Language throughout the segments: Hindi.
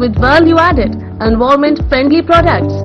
with value-added, environment-friendly products.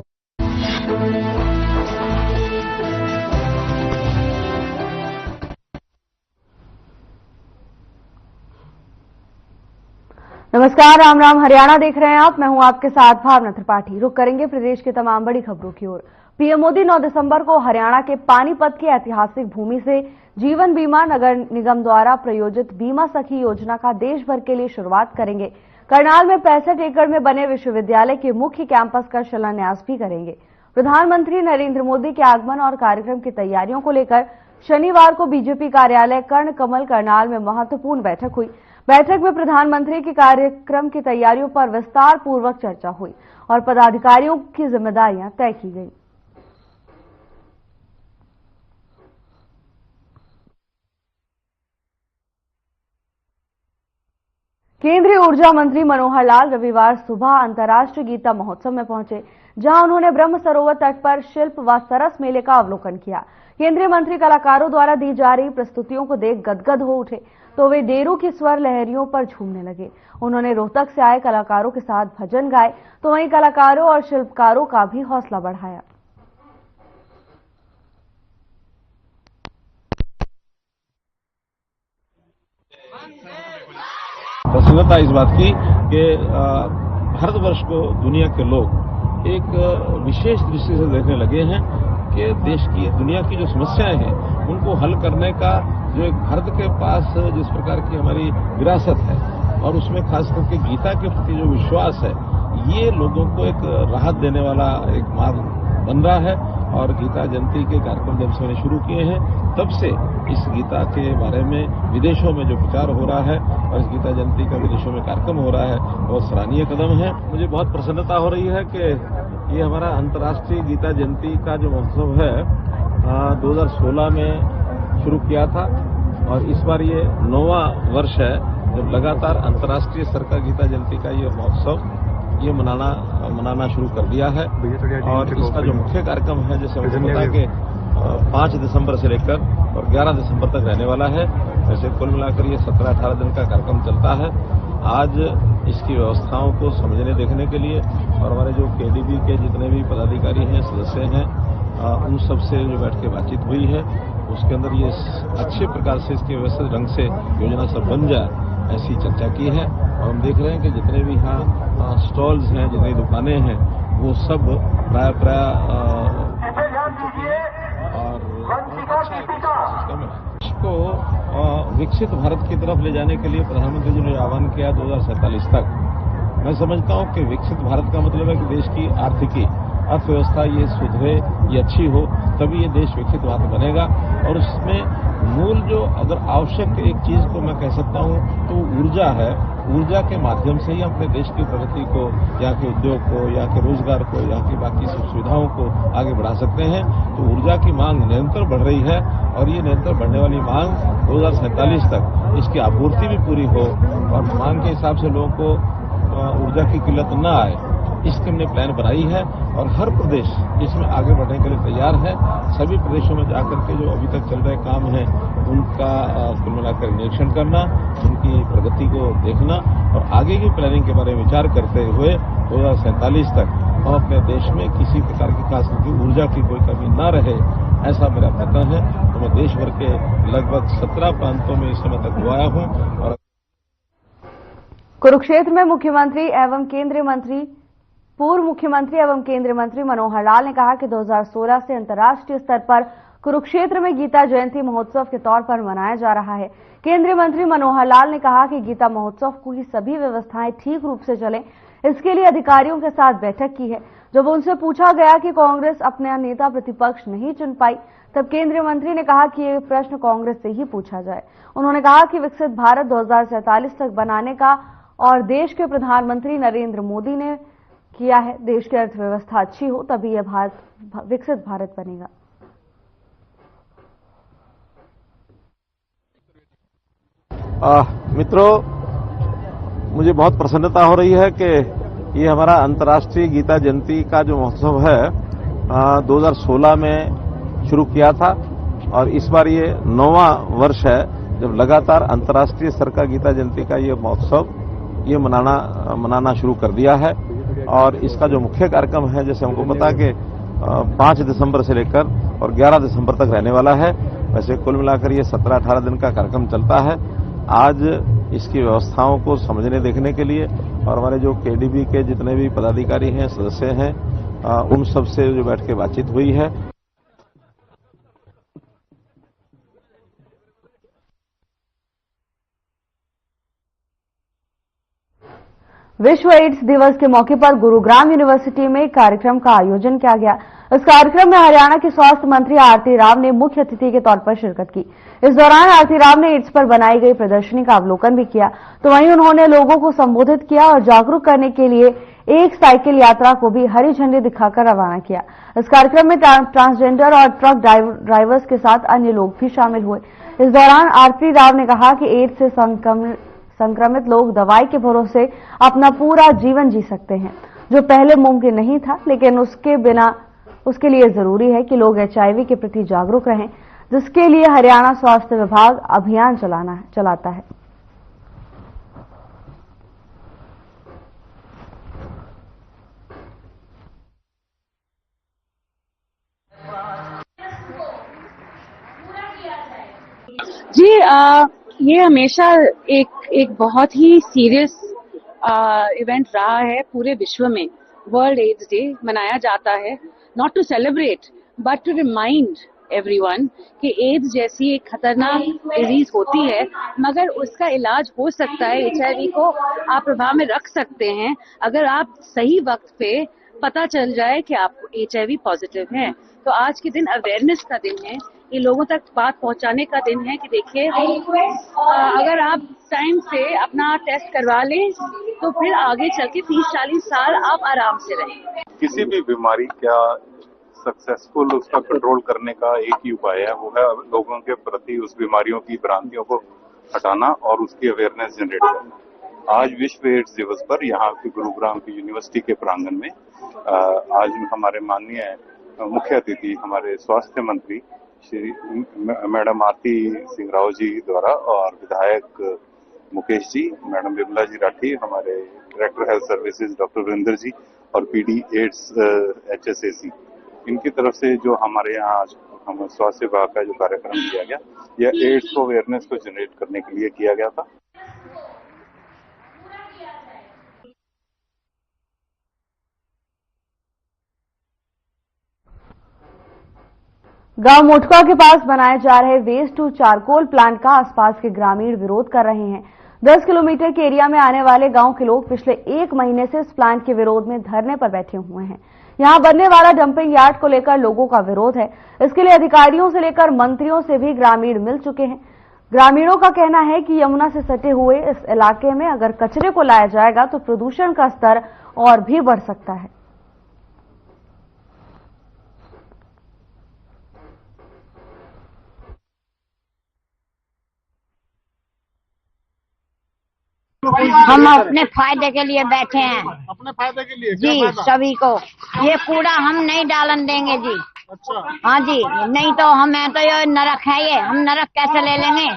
नमस्कार, राम राम। हरियाणा देख रहे हैं आप। मैं हूं आपके साथ भावना त्रिपाठी। रुक करेंगे प्रदेश के तमाम बड़ी खबरों की ओर। पीएम मोदी 9 दिसंबर को हरियाणा के पानीपत की ऐतिहासिक भूमि से जीवन बीमा नगर निगम द्वारा प्रायोजित बीमा सखी योजना का देश भर के लिए शुरुआत करेंगे। करनाल में 65 एकड़ में बने विश्वविद्यालय के मुख्य कैंपस का शिलान्यास भी करेंगे। प्रधानमंत्री नरेंद्र मोदी के आगमन और कार्यक्रम की तैयारियों को लेकर शनिवार को बीजेपी कार्यालय कर्ण कमल करनाल में महत्वपूर्ण बैठक हुई। बैठक में प्रधानमंत्री के कार्यक्रम की तैयारियों पर विस्तार पूर्वक चर्चा हुई और पदाधिकारियों की जिम्मेदारियां तय की गई। केंद्रीय ऊर्जा मंत्री मनोहर लाल रविवार सुबह अंतर्राष्ट्रीय गीता महोत्सव में पहुंचे, जहां उन्होंने ब्रह्म सरोवर तट पर शिल्प व सरस मेले का अवलोकन किया। केंद्रीय मंत्री कलाकारों द्वारा दी जा रही प्रस्तुतियों को देख गदगद हो उठे तो वे डेरू की स्वर लहरियों पर झूमने लगे। उन्होंने रोहतक से आए कलाकारों के साथ भजन गाए तो वहीं कलाकारों और शिल्पकारों का भी हौसला बढ़ाया। प्रसन्नता इस बात की कि भारतवर्ष को दुनिया के लोग एक विशेष दृष्टि से देखने लगे हैं कि देश की दुनिया की जो समस्याएं हैं उनको हल करने का जो एक भारत के पास जिस प्रकार की हमारी विरासत है और उसमें खास करके गीता के प्रति जो विश्वास है, ये लोगों को एक राहत देने वाला एक मार्ग बन रहा है। और गीता जयंती के कार्यक्रम जब से मैंने शुरू किए हैं तब से इस गीता के बारे में विदेशों में जो प्रचार हो रहा है और इस गीता जयंती का विदेशों में कार्यक्रम हो रहा है, बहुत सराहनीय कदम है। मुझे बहुत प्रसन्नता हो रही है कि ये हमारा अंतर्राष्ट्रीय गीता जयंती का जो महोत्सव है 2016 में शुरू किया था और इस बार ये 9वां वर्ष है जब लगातार अंतर्राष्ट्रीय स्तर का गीता जयंती का ये महोत्सव ये मनाना शुरू कर दिया है। और इसका जो मुख्य कार्यक्रम है, जैसे मुझे पता कि 5 दिसंबर से लेकर और 11 दिसंबर तक रहने वाला है, वैसे कुल मिलाकर ये 17-18 दिन का कार्यक्रम चलता है। आज इसकी व्यवस्थाओं को समझने देखने के लिए और हमारे जो केडीबी के जितने भी पदाधिकारी हैं, सदस्य हैं, उन सब से जो बैठ के बातचीत हुई है उसके अंदर ये अच्छे प्रकार से इसके व्यवस्थित ढंग से योजना सब बन जाए ऐसी चर्चा की है। और हम देख रहे हैं कि जितने भी यहाँ स्टॉल्स हैं, जितनी दुकानें हैं, वो सब प्राय और इसको विकसित भारत की तरफ ले जाने के लिए प्रधानमंत्री जी ने आह्वान किया 2047 तक। मैं समझता हूं कि विकसित भारत का मतलब है कि देश की अर्थव्यवस्था ये सुधरे, ये अच्छी हो, तभी ये देश विकसित भारत बनेगा। और उसमें मूल जो अगर आवश्यक एक चीज को मैं कह सकता हूं तो ऊर्जा है। ऊर्जा के माध्यम से ही हम अपने देश की प्रगति को, यहाँ के उद्योग को, यहाँ के रोजगार को, यहाँ की बाकी सब सुविधाओं को आगे बढ़ा सकते हैं। तो ऊर्जा की मांग निरंतर बढ़ रही है और ये निरंतर बढ़ने वाली मांग 2047 तक इसकी आपूर्ति भी पूरी हो और मांग के हिसाब से लोगों को ऊर्जा की किल्लत न आए, इसकी हमने प्लान बनाई है। और हर प्रदेश इसमें आगे बढ़ने के लिए तैयार है। सभी प्रदेशों में जाकर के जो अभी तक चल रहे काम हैं उनका कुल मिलाकर निरीक्षण करना, उनकी प्रगति को देखना और आगे की प्लानिंग के बारे में विचार करते हुए 2047 तक हम अपने देश में किसी प्रकार की खास करके ऊर्जा की कोई कमी न रहे, ऐसा मेरा प्रयत्न है। तो मैं देश भर के लगभग 17 प्रांतों में इस समय तक हुआ हूं। और कुरुक्षेत्र में पूर्व मुख्यमंत्री एवं केंद्रीय मंत्री मनोहर लाल ने कहा कि 2016 से अंतर्राष्ट्रीय स्तर पर कुरुक्षेत्र में गीता जयंती महोत्सव के तौर पर मनाया जा रहा है। केंद्रीय मंत्री मनोहर लाल ने कहा कि गीता महोत्सव की सभी व्यवस्थाएं ठीक रूप से चलें, इसके लिए अधिकारियों के साथ बैठक की है। जब उनसे पूछा गया कि कांग्रेस अपना नेता प्रतिपक्ष नहीं चुन पाई, तब केंद्रीय मंत्री ने कहा कि ये प्रश्न कांग्रेस से ही पूछा जाए। उन्होंने कहा कि विकसित भारत 2047 तक बनाने का और देश के प्रधानमंत्री नरेंद्र मोदी ने किया है। देश की अर्थव्यवस्था अच्छी हो तभी यह विकसित भारत बनेगा। मित्रों, मुझे बहुत प्रसन्नता हो रही है कि ये हमारा अंतर्राष्ट्रीय गीता जयंती का जो महोत्सव है 2016 में शुरू किया था और इस बार ये 9वां वर्ष है जब लगातार अंतर्राष्ट्रीय स्तर का गीता जयंती का ये महोत्सव ये मनाना शुरू कर दिया है। और इसका जो मुख्य कार्यक्रम है, जैसे हमको पता कि 5 दिसंबर से लेकर और 11 दिसंबर तक रहने वाला है, वैसे कुल मिलाकर ये 17-18 दिन का कार्यक्रम चलता है। आज इसकी व्यवस्थाओं को समझने देखने के लिए और हमारे जो केडीबी के जितने भी पदाधिकारी हैं, सदस्य हैं, उन सब से जो बैठ के बातचीत हुई है। विश्व एड्स दिवस के मौके पर गुरुग्राम यूनिवर्सिटी में कार्यक्रम का आयोजन किया गया। इस कार्यक्रम में हरियाणा की स्वास्थ्य मंत्री आरती राव ने मुख्य अतिथि के तौर पर शिरकत की। इस दौरान आरती राव ने एड्स पर बनाई गई प्रदर्शनी का अवलोकन भी किया, तो वहीं उन्होंने लोगों को संबोधित किया और जागरूक करने के लिए एक साइकिल यात्रा को भी हरी झंडी दिखाकर रवाना किया। इस कार्यक्रम में ट्रांसजेंडर और ट्रक ड्राइवर्स के साथ अन्य लोग भी शामिल हुए। इस दौरान आरती राव ने कहा कि एड्स से संक्रमित लोग दवाई के भरोसे अपना पूरा जीवन जी सकते हैं, जो पहले मुमकिन नहीं था, लेकिन उसके लिए जरूरी है कि लोग HIV के प्रति जागरूक रहें, जिसके लिए हरियाणा स्वास्थ्य विभाग अभियान चलाता है। जी ये हमेशा एक बहुत ही सीरियस इवेंट रहा है। पूरे विश्व में वर्ल्ड एड्स डे मनाया जाता है, not to celebrate but to remind everyone कि एड्स जैसी एक खतरनाक डिजीज होती है, मगर उसका इलाज हो सकता है। HIV को आप प्रभाव में रख सकते हैं अगर आप सही वक्त पे पता चल जाए कि आप HIV पॉजिटिव हैं। तो आज के दिन अवेयरनेस का दिन है, ये लोगों तक बात पहुंचाने का दिन है कि देखिए अगर आप टाइम से अपना टेस्ट करवा लें तो फिर आगे चल के 30-40 साल आप आराम से रहें। किसी भी बीमारी का सक्सेसफुल उसका कंट्रोल करने का एक ही उपाय है, वो है लोगों के प्रति उस बीमारियों की भ्रांतियों को हटाना और उसकी अवेयरनेस जनरेट करना। आज विश्व एड्स दिवस पर यहाँ की गुरुग्राम की यूनिवर्सिटी के प्रांगण में आज हमारे माननीय मुख्य अतिथि हमारे स्वास्थ्य मंत्री श्री मैडम आरती सिंह राव जी द्वारा और विधायक मुकेश जी, मैडम विमला जी राठी, हमारे director health services doctor Virendra ji और PD एड्स HSAC, इनकी तरफ से जो हमारे यहाँ आज हम स्वास्थ्य विभाग का जो कार्यक्रम किया गया, यह एड्स को अवेयरनेस को जनरेट करने के लिए किया गया था। गांव मोटका के पास बनाए जा रहे वेस्ट टू चारकोल प्लांट का आसपास के ग्रामीण विरोध कर रहे हैं। 10 किलोमीटर के एरिया में आने वाले गांव के लोग पिछले 1 महीने से इस प्लांट के विरोध में धरने पर बैठे हुए हैं। यहां बनने वाला डंपिंग यार्ड को लेकर लोगों का विरोध है। इसके लिए अधिकारियों से लेकर मंत्रियों से भी ग्रामीण मिल चुके हैं। ग्रामीणों का कहना है कि यमुना से सटे हुए इस इलाके में अगर कचरे को लाया जाएगा तो प्रदूषण का स्तर और भी बढ़ सकता है। हम अपने फायदे के लिए बैठे हैं। अपने फायदे के लिए जी, सभी को ये कूड़ा हम नहीं डालन देंगे जी। अच्छा। हाँ जी, नहीं तो हमें तो ये नरक है, ये हम नरक कैसे ले लेंगे?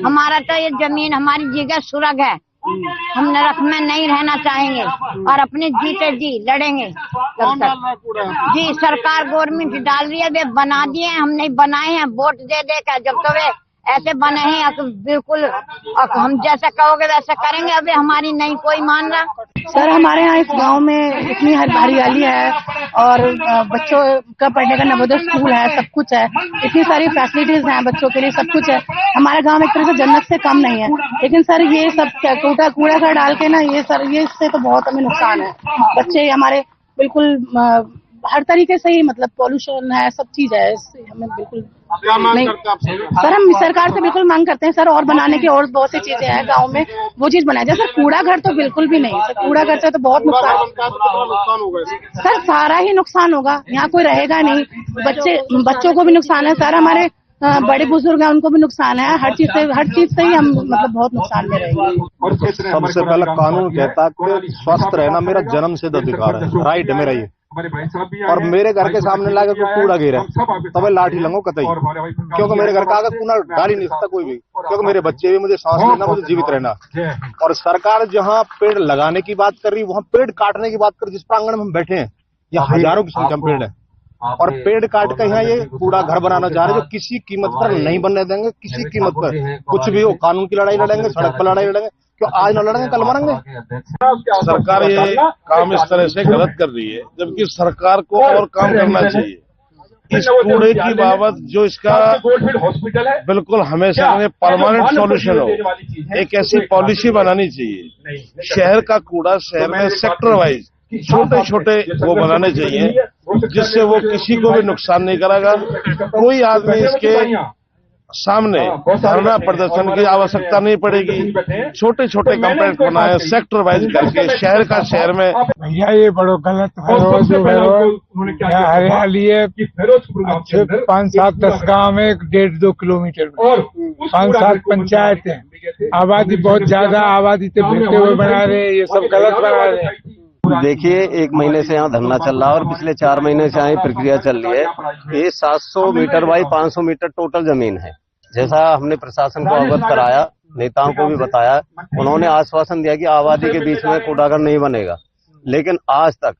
हमारा तो ये जमीन हमारी जगह सुरग है, हम नरक में नहीं रहना चाहेंगे और अपने जीते जी लड़ेंगे तब तक। जी, सरकार गवर्नमेंट डाल रही है, वे बना दिए, हम नहीं बनाए हैं, वोट दे देकर जब तो वे ऐसे बने हैं बिल्कुल हम जैसे कहोगे वैसे करेंगे। अभी हमारी नहीं कोई मान रहा। सर हमारे यहाँ इस गांव में इतनी हरियाली है और बच्चों का पढ़ने का नवोदय स्कूल है, सब कुछ है, इतनी सारी फैसिलिटीज हैं बच्चों के लिए, सब कुछ है। हमारा गांव एक तरह से जन्नत से कम नहीं है, लेकिन सर ये सब कूड़ा का डाल के ना ये इससे तो बहुत हमें नुकसान है। बच्चे हमारे बिल्कुल हर तरीके से ही मतलब पॉल्यूशन है, सब चीज है, इससे हमें बिल्कुल नहीं। सर हम सरकार से बिल्कुल मांग करते हैं सर, और बनाने की और बहुत सी चीजें हैं गांव में, वो चीज बनाया जाए। सर कूड़ा घर तो बिल्कुल भी नहीं, सर कूड़ा घर से तो बहुत नुकसान होगा सर, सारा ही नुकसान होगा, यहाँ कोई रहेगा नहीं, बच्चों को भी नुकसान है सर, हमारे बड़े बुजुर्ग हैं उनको भी नुकसान है, हर चीज से ही हम मतलब बहुत नुकसान में रहेंगे। सबसे पहले कानून कहता है कि स्वस्थ रहना मेरा जन्मसिद्ध अधिकार है, राइट है मेरा, ये और मेरे घर के सामने लाके कोई कूड़ा गिरा तब लाठी लंगो कतई, क्योंकि मेरे घर का आगे कूड़ा डाल ही नहीं सकता कोई भी, क्योंकि मेरे बच्चे भी, मुझे सांस लेना, मुझे जीवित रहना। और सरकार जहाँ पेड़ लगाने की बात कर रही, वहाँ पेड़ काटने की बात कर रही। जिस प्रांगण में हम बैठे हैं यहाँ हजारों की संख्या में पेड़ है, और पेड़ काट कर यहाँ ये कूड़ा घर बनाना चाह रहे, जो किसी कीमत पर नहीं बनने देंगे। किसी कीमत पर कुछ भी हो, कानून की लड़ाई लड़ेंगे, सड़क पर लड़ाई लड़ेंगे। क्यों आज न लड़ेंगे, कल मरेंगे। सरकार ये काम इस तरह से गलत कर रही है, जबकि सरकार को और काम करना चाहिए। इस कूड़े की बाबत जो इसका बिल्कुल हमेशा परमानेंट सॉल्यूशन हो, एक ऐसी पॉलिसी बनानी चाहिए। शहर का कूड़ा शहर में सेक्टर वाइज छोटे छोटे वो बनाने चाहिए, जिससे वो किसी को भी नुकसान नहीं करेगा। कोई आदमी इसके सामने धरना प्रदर्शन की आवश्यकता नहीं पड़ेगी। छोटे छोटे कंप्लेंट बनाए सेक्टर वाइज करके, शहर का शहर में। भैया ये बड़ो गलत है, हरियाली है। 5, 7, 10 गाँव में 1.5-2 किलोमीटर में 5-7 पंचायत है। आबादी बहुत ज्यादा, आबादी से भिड़ते हुए बना रहे हैं, ये सब गलत बना रहे हैं। देखिए 1 महीने से यहाँ धरना चल रहा है और पिछले 4 महीने से यहाँ प्रक्रिया चल रही है। ये 700 मीटर बाई 500 मीटर टोटल जमीन है। जैसा हमने प्रशासन को अवगत कराया, नेताओं को भी बताया, उन्होंने आश्वासन दिया कि आबादी के बीच में कूड़ाघर नहीं बनेगा, लेकिन आज तक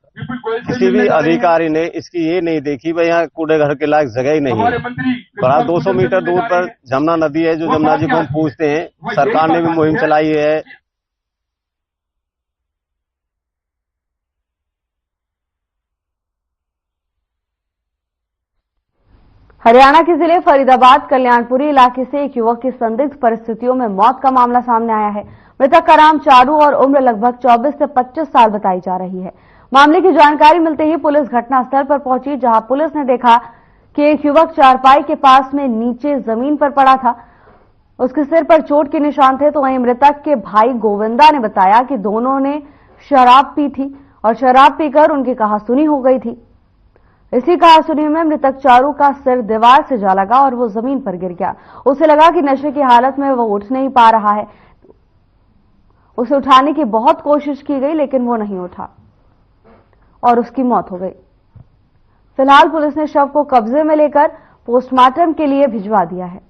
किसी भी अधिकारी ने इसकी ये नहीं देखी भाई यहाँ कूड़ेघर के लायक जगह ही नहीं है। बड़ा 200 मीटर दूर पर जमुना नदी है, जो जमुना जी को हम पूछते हैं। सरकार ने भी मुहिम चलाई है। हरियाणा के जिले फरीदाबाद कल्याणपुरी इलाके से एक युवक की संदिग्ध परिस्थितियों में मौत का मामला सामने आया है। मृतक का नाम चारू और उम्र लगभग 24 से 25 साल बताई जा रही है। मामले की जानकारी मिलते ही पुलिस घटनास्थल पर पहुंची, जहां पुलिस ने देखा कि एक युवक चारपाई के पास में नीचे जमीन पर पड़ा था। उसके सिर पर चोट के निशान थे। तो वहीं मृतक के भाई गोविंदा ने बताया कि दोनों ने शराब पी थी और शराब पीकर उनकी कहासुनी हो गई थी। इसी कहासुनी में मृतक चारू का सिर दीवार से जा लगा और वो जमीन पर गिर गया। उसे लगा कि नशे की हालत में वो उठ नहीं पा रहा है। उसे उठाने की बहुत कोशिश की गई, लेकिन वो नहीं उठा और उसकी मौत हो गई। फिलहाल पुलिस ने शव को कब्जे में लेकर पोस्टमार्टम के लिए भिजवा दिया है।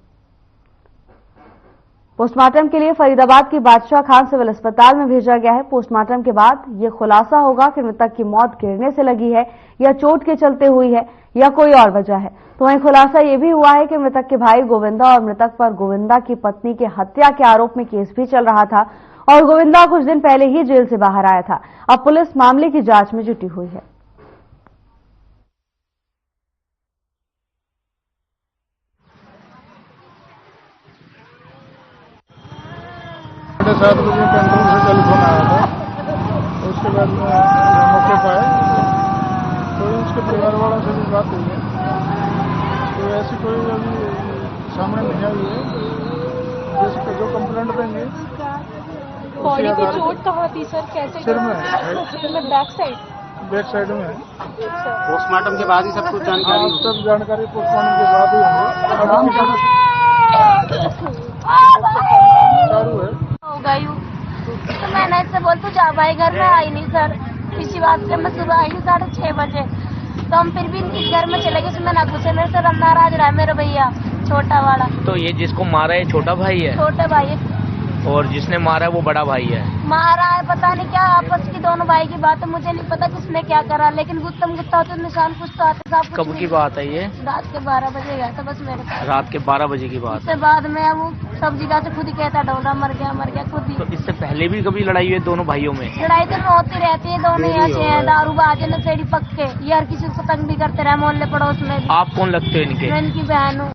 पोस्टमार्टम के लिए फरीदाबाद की बादशाह खान सिविल अस्पताल में भेजा गया है। पोस्टमार्टम के बाद यह खुलासा होगा कि मृतक की मौत गिरने से लगी है या चोट के चलते हुई है या कोई और वजह है। तो वहीं खुलासा यह भी हुआ है कि मृतक के भाई गोविंदा और मृतक पर गोविंदा की पत्नी के हत्या के आरोप में केस भी चल रहा था और गोविंदा कुछ दिन पहले ही जेल से बाहर आया था। अब पुलिस मामले की जांच में जुटी हुई है। 7:30 बजे कंट्रोल से टेलीफोन आया था। उसके बाद में मौके पर आए तो उसके परिवार वालों से भी बात हुई है, तो ऐसी कोई अभी सामने नहीं आई है। जैसे जो कंप्लेंट देंगे। बॉडी की चोट कहाँ थी सर? कैसे? सिर में बैक साइड में है। पोस्टमार्टम के बाद ही सब कुछ जानकारी? सब जानकारी पोस्टमार्टम के बाद ही होगी। चारू है हो गई हूँ तो मैंने इससे बोल तू जा भाई, घर में आई नहीं सर। किसी बात से मैं सुबह आई हूँ 6:30 बजे, तो हम फिर भी इनके घर में चले गए। उसमें ना घुसे, मेरे से नाराज रहा है मेरे भैया छोटा वाला। तो ये जिसको मारा है छोटा भाई है? छोटे भाई है। और जिसने मारा है वो बड़ा भाई है? मारा है पता नहीं क्या, आपस की दोनों भाई की बात है, मुझे नहीं पता किसने क्या करा, लेकिन गुत्तम गुत्ता तो निशान कुछ तो आते साहब। कब की बात है ये? रात के 12 बजे गया था बस मेरे पास। रात के 12 बजे की बात? उसके बाद में वो सब्जी का खुद ही कहता डोला मर गया खुद ही। तो इससे पहले भी कभी लड़ाई हुई दोनों भाइयों में? लड़ाई तो होती रहती है, दोनों ऐसे हैं, दारू बाजे नशेड़ी पक्के, ये हर किसी को तंग भी करते रहे मोहल्ले पड़ोस में। आप कौन लगते हो इनके? मैं इनकी बहन हूँ।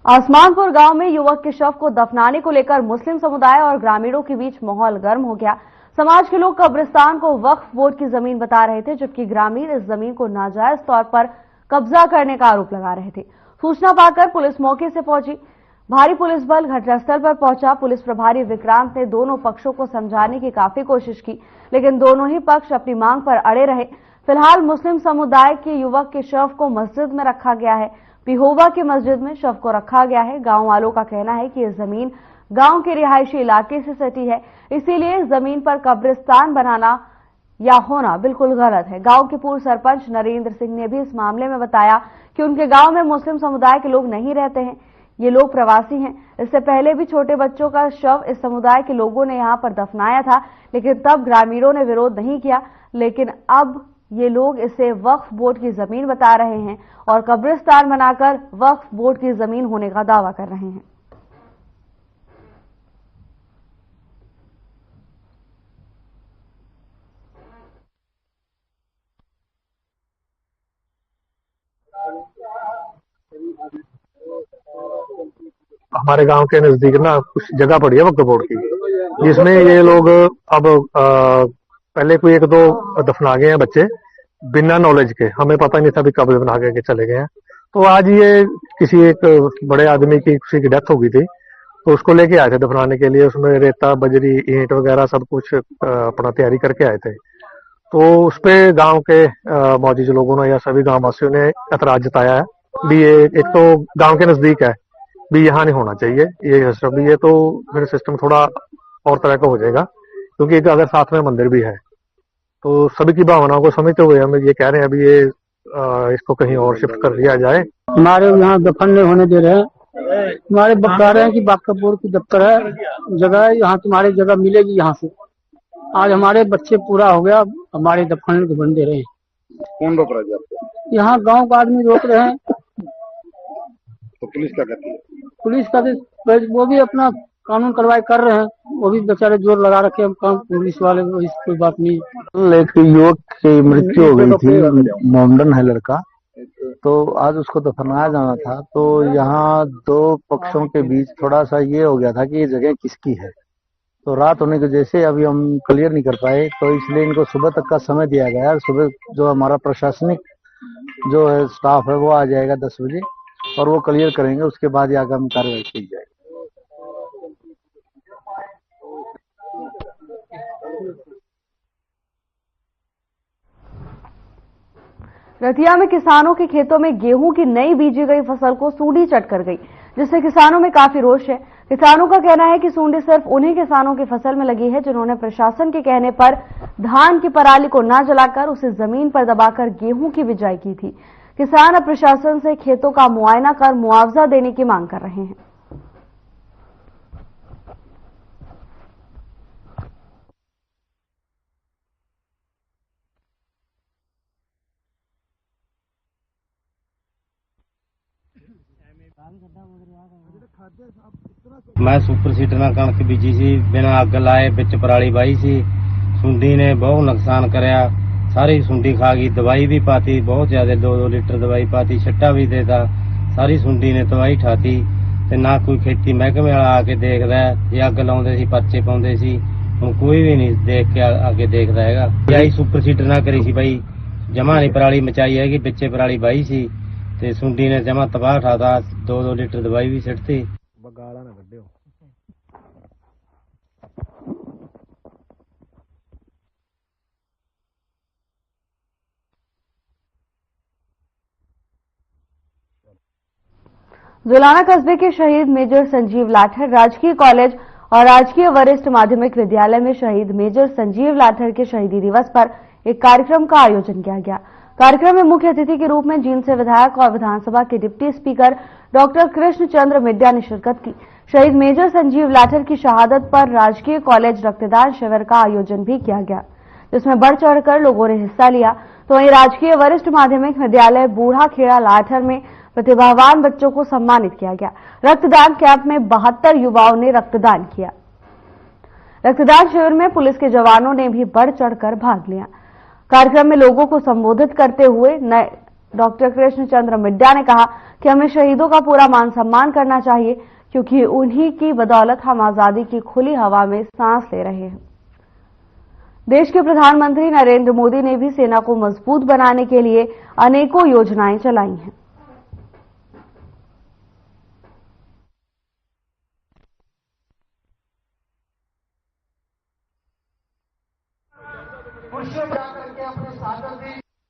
आसमानपुर गांव में युवक के शव को दफनाने को लेकर मुस्लिम समुदाय और ग्रामीणों के बीच माहौल गर्म हो गया। समाज के लोग कब्रिस्तान को वक्फ बोर्ड की जमीन बता रहे थे, जबकि ग्रामीण इस जमीन को नाजायज तौर पर कब्जा करने का आरोप लगा रहे थे। सूचना पाकर पुलिस मौके से पहुंची। भारी पुलिस बल घटनास्थल पर पहुंचा। पुलिस प्रभारी विक्रांत ने दोनों पक्षों को समझाने की काफी कोशिश की, लेकिन दोनों ही पक्ष अपनी मांग पर अड़े रहे। फिलहाल मुस्लिम समुदाय के युवक के शव को मस्जिद में रखा गया है। पिहोवा की मस्जिद में शव को रखा गया है। गांव वालों का कहना है कि यह जमीन गांव के रिहायशी इलाके से सटी है, इसीलिए जमीन पर कब्रिस्तान बनाना या होना बिल्कुल गलत है। गांव के पूर्व सरपंच नरेंद्र सिंह ने भी इस मामले में बताया कि उनके गांव में मुस्लिम समुदाय के लोग नहीं रहते हैं, ये लोग प्रवासी हैं। इससे पहले भी छोटे बच्चों का शव इस समुदाय के लोगों ने यहां पर दफनाया था, लेकिन तब ग्रामीणों ने विरोध नहीं किया। लेकिन अब ये लोग इसे वक्फ बोर्ड की जमीन बता रहे हैं और कब्रिस्तान बनाकर वक्फ बोर्ड की जमीन होने का दावा कर रहे हैं। हमारे गांव के नजदीक ना कुछ जगह पड़ी है वक्फ बोर्ड की, जिसमें ये लोग अब पहले कोई एक दो दफना गए हैं बच्चे बिना नॉलेज के, हमें पता नहीं था भी कब बना के चले गए हैं। तो आज ये किसी एक बड़े आदमी की किसी की डेथ हो गई थी, तो उसको लेके आए थे दफनाने के लिए। उसमें रेता बजरी ईंट वगैरह सब कुछ अपना तैयारी करके आए थे। तो उस पे गाँव के मौजूद लोगों ने या सभी गाँव वासियों ने एतराज जताया है भी ये एक तो गाँव के नजदीक है भी यहाँ नहीं होना चाहिए ये सिस्टम भी, ये तो फिर सिस्टम थोड़ा और तरह का हो जाएगा, क्योंकि अगर साथ में मंदिर भी है तो सभी की भावनाओं को समझते हुए हम ये कह रहे हैं अभी ये इसको कहीं और शिफ्ट कर दिया जाए। हमारे यहाँ दफन नहीं होने दे रहे हैं, तुम्हारे बता रहे हैं कि वक्फ बोर्ड की दफ्तर है, जगह है, यहाँ तुम्हारी जगह मिलेगी। यहाँ से आज हमारे बच्चे पूरा हो गया, हमारे दफन को बन दे रहे हैं। कौन रोक रहा है? यहाँ गांव का आदमी रोक रहे हैं। तो पुलिस क्या कहती है? पुलिस का वो भी अपना कानून कार्रवाई कर रहे हैं, वो भी बेचारे जोर लगा रखे हैं पुलिस वाले, कोई बात नहीं। एक युवक की मृत्यु हो गई थी, मोमडन है लड़का, तो आज उसको दफनाया जाना था। तो यहाँ दो पक्षों के बीच थोड़ा सा ये हो गया था कि ये जगह किसकी है, तो रात होने की वजह से अभी हम क्लियर नहीं कर पाए, तो इसलिए इनको सुबह तक का समय दिया गया। सुबह जो हमारा प्रशासनिक जो है स्टाफ है वो आ जाएगा 10 बजे और वो क्लियर करेंगे, उसके बाद आगे हम कार्रवाई की जाएगी। रतिया में किसानों के खेतों में गेहूं की नई बीजी गई फसल को सूंडी चट कर गई, जिससे किसानों में काफी रोष है। किसानों का कहना है कि सूंडी सिर्फ उन्हीं किसानों की फसल में लगी है जिन्होंने प्रशासन के कहने पर धान की पराली को न जलाकर उसे जमीन पर दबाकर गेहूं की बिजाई की थी। किसान अब प्रशासन से खेतों का मुआयना कर मुआवजा देने की मांग कर रहे हैं। मैं सुपर सीडर ਨਾਲ कणक बीजी सी, बिना अग लाए बिच पराली वाही सी। सुंडी ने बहुत नुकसान कराया, सारी सुंडी खा गई। दवाई भी पाती बहुत ज्यादा, 2-2 लीटर दवाई पाती, छट्टा भी देता। सारी सुंडी ने तबाही ठाती ते ना कोई खेती महकमे वाला आके देखदा है। जे अग लाउंदे सी पर्चे पाउंदे सी, हुण कोई भी नहीं देख के आके देखदा हैगा। जाई सुपर सीडर ना करी सी भाई, जमा नहीं पराली मचाई हैगी, बिचे पराली वाही सी ते सुंडी ने जमा तबाह ठाता। 2-2 लीटर दवाई भी सिੱਟਤੀ। गाला ना कड्डियो। जुलाना कस्बे के शहीद मेजर संजीव लाठर राजकीय कॉलेज और राजकीय वरिष्ठ माध्यमिक विद्यालय में शहीद मेजर संजीव लाठर के शहीदी दिवस पर एक कार्यक्रम का आयोजन किया गया। कार्यक्रम में मुख्य अतिथि के रूप में जींद से विधायक और विधानसभा के deputy speaker doctor Krishnachandra Midda ने शिरकत की। शहीद मेजर संजीव लाठर की शहादत पर राजकीय कॉलेज रक्तदान शिविर का आयोजन भी किया गया, जिसमें बढ़ चढ़कर लोगों ने हिस्सा लिया। तो वहीं राजकीय वरिष्ठ माध्यमिक विद्यालय बूढ़ा खेड़ा लाठर में प्रतिभावान बच्चों को सम्मानित किया गया। रक्तदान कैंप में 72 युवाओं ने रक्तदान किया। रक्तदान शिविर में पुलिस के जवानों ने भी बढ़ चढ़कर भाग लिया। कार्यक्रम में लोगों को संबोधित करते हुए डॉक्टर कृष्णचंद्र मिड्डा ने कहा कि हमें शहीदों का पूरा मान सम्मान करना चाहिए, क्योंकि उन्हीं की बदौलत हम आजादी की खुली हवा में सांस ले रहे हैं। देश के प्रधानमंत्री नरेंद्र मोदी ने भी सेना को मजबूत बनाने के लिए अनेकों योजनाएं चलाई हैं।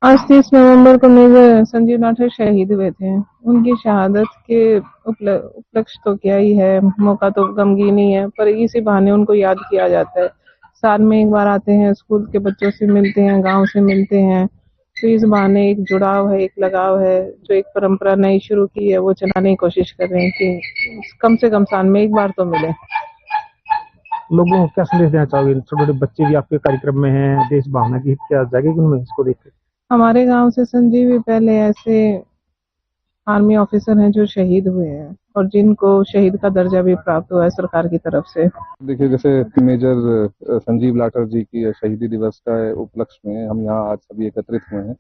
आज 30 नवंबर को मेजर संजीव लाठर शहीद हुए थे। उनकी शहादत के उपलक्ष्य तो क्या ही है, मौका तो गमगीन ही है, पर इसी बहाने उनको याद किया जाता है। साल में एक बार आते हैं, स्कूल के बच्चों से मिलते हैं, गांव से मिलते हैं, तो इस बहाने एक जुड़ाव है, एक लगाव है। जो एक परंपरा नई शुरू की है वो चलाने की कोशिश कर रहे हैं कि कम से कम साल में एक बार तो मिले। लोगों को क्या संदेश देना चाहोगे? छोटे छोटे बच्चे भी आपके कार्यक्रम में हैं, देश भावना की क्या जागेगी उनमें इसको देखकर? हमारे गांव से संजीव भी पहले ऐसे आर्मी ऑफिसर हैं जो शहीद हुए हैं और जिनको शहीद का दर्जा भी प्राप्त हुआ है सरकार की तरफ से। देखिए, जैसे मेजर संजीव लाठर जी की शहीदी दिवस का उपलक्ष्य में हम यहाँ आज सभी एकत्रित हुए हैं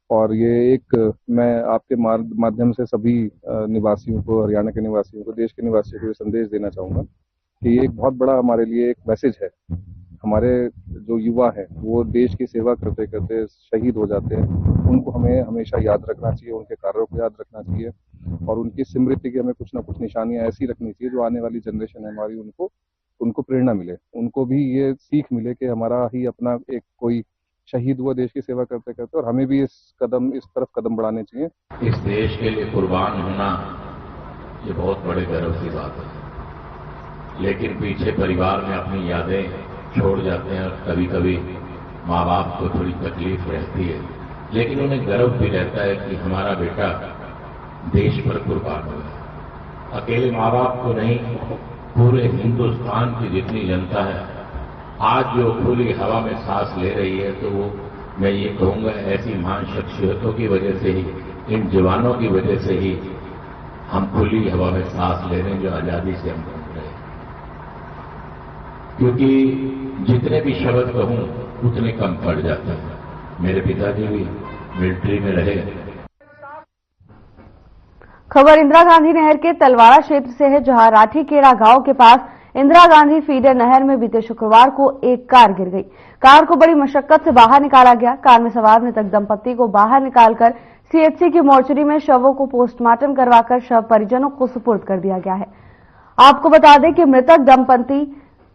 और ये एक मैं आपके माध्यम से सभी निवासियों को, हरियाणा के निवासियों को, देश के निवासियों को ये संदेश देना चाहूँगा कि ये एक बहुत बड़ा हमारे लिए एक मैसेज है। हमारे जो युवा हैं वो देश की सेवा करते करते शहीद हो जाते हैं, उनको हमें हमेशा याद रखना चाहिए, उनके कार्यों को याद रखना चाहिए और उनकी स्मृति की हमें कुछ ना कुछ निशानियां ऐसी रखनी चाहिए जो आने वाली जनरेशन है हमारी, उनको प्रेरणा मिले, उनको भी ये सीख मिले कि हमारा ही अपना एक कोई शहीद हुआ देश की सेवा करते करते और हमें भी इस तरफ कदम बढ़ाने चाहिए। इस देश के लिए कुर्बान होना ये बहुत बड़े गर्व की बात है, लेकिन पीछे परिवार में अपनी यादें छोड़ जाते हैं और कभी कभी माँ बाप को थोड़ी तकलीफ रहती है, लेकिन उन्हें गर्व भी रहता है कि हमारा बेटा देश पर कुर्बान हुआ। अकेले माँ बाप को नहीं, पूरे हिंदुस्तान की जितनी जनता है आज जो खुली हवा में सांस ले रही है, तो वो मैं ये कहूँगा ऐसी महान शख्सियतों की वजह से ही, इन जवानों की वजह से ही हम खुली हवा में सांस ले रहे हैं जो आजादी से हम घूम रहे हैं। क्योंकि जितने भी शब्द कहूं उतने कम पड़ जाते हैं। मेरे पिताजी भी मिलिट्री में रहे। खबर इंदिरा गांधी नहर के तलवाड़ा क्षेत्र से है, जहां राठीकेरा गांव के पास इंदिरा गांधी फीडर नहर में बीते शुक्रवार को एक कार गिर गई। कार को बड़ी मशक्कत से बाहर निकाला गया। कार में सवार मृतक दंपत्ति को बाहर निकालकर सीएचसी की मोर्चरी में शवों को पोस्टमार्टम करवाकर शव परिजनों को सुपुर्द कर दिया गया है। आपको बता दें कि मृतक दंपत्ति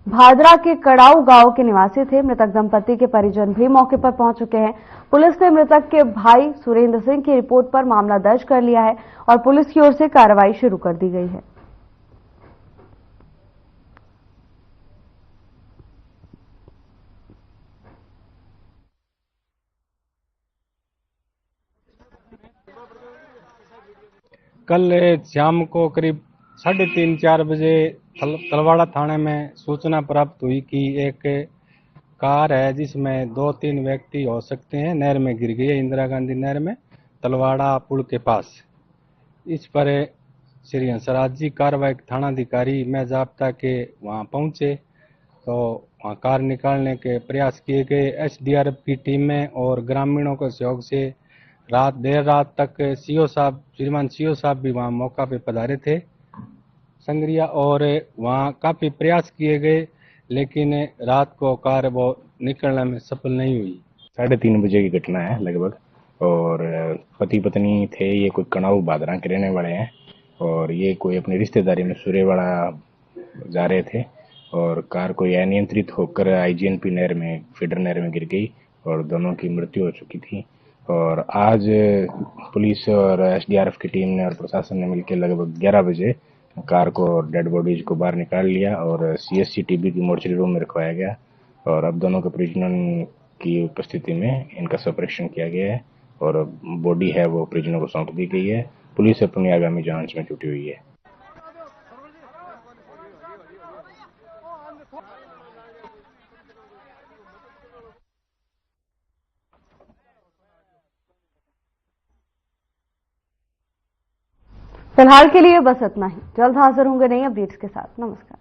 भादरा के कड़ाऊ गांव के निवासी थे। मृतक दंपत्ति के परिजन भी मौके पर पहुंच चुके हैं। पुलिस ने मृतक के भाई सुरेंद्र सिंह की रिपोर्ट पर मामला दर्ज कर लिया है और पुलिस की ओर से कार्रवाई शुरू कर दी गई है। कल शाम को करीब 3:30-4 बजे तलवाड़ा थाने में सूचना प्राप्त हुई कि एक कार है जिसमें 2-3 व्यक्ति हो सकते हैं नहर में गिर गई है, इंदिरा गांधी नहर में तलवाड़ा पुल के पास। इस पर श्री हंसराज जी कार्रवाई थानाधिकारी में जाब्ता के वहां पहुंचे तो वहां कार निकालने के प्रयास किए गए। एसडीआरएफ की टीमें और ग्रामीणों के सहयोग से देर रात तक श्रीमान सीओ साहब भी वहां मौका पे पधारे थे संग्रिया, और वहां काफी प्रयास किए गए, लेकिन रात को कार वो निकलने में सफल नहीं हुई। 3:30 बजे की घटना है लगभग, और पति पत्नी थे, ये कोई कड़ाऊ भादरा के रहने वाले हैं और ये कोई अपनी रिश्तेदारी में सूर्यवाड़ा जा रहे थे और कार कोई अनियंत्रित होकर आईजीएनपी नहर में, फीडर नहर में गिर गई और दोनों की मृत्यु हो चुकी थी। और आज पुलिस और एसडीआरएफ की टीम ने और प्रशासन ने मिलकर लगभग 11 बजे कार को और डेड बॉडीज को बाहर निकाल लिया और सीएससी टीबी की मोर्चरी रूम में रखवाया गया और अब दोनों के परिजनों की उपस्थिति में इनका सपरेशन किया गया है और बॉडी है वो परिजनों को सौंप दी गई है। पुलिस अपनी आगामी जांच में जुटी हुई है। फिलहाल के लिए बस इतना ही। जल्द हाजिर होंगे नई अपडेट्स के साथ। नमस्कार।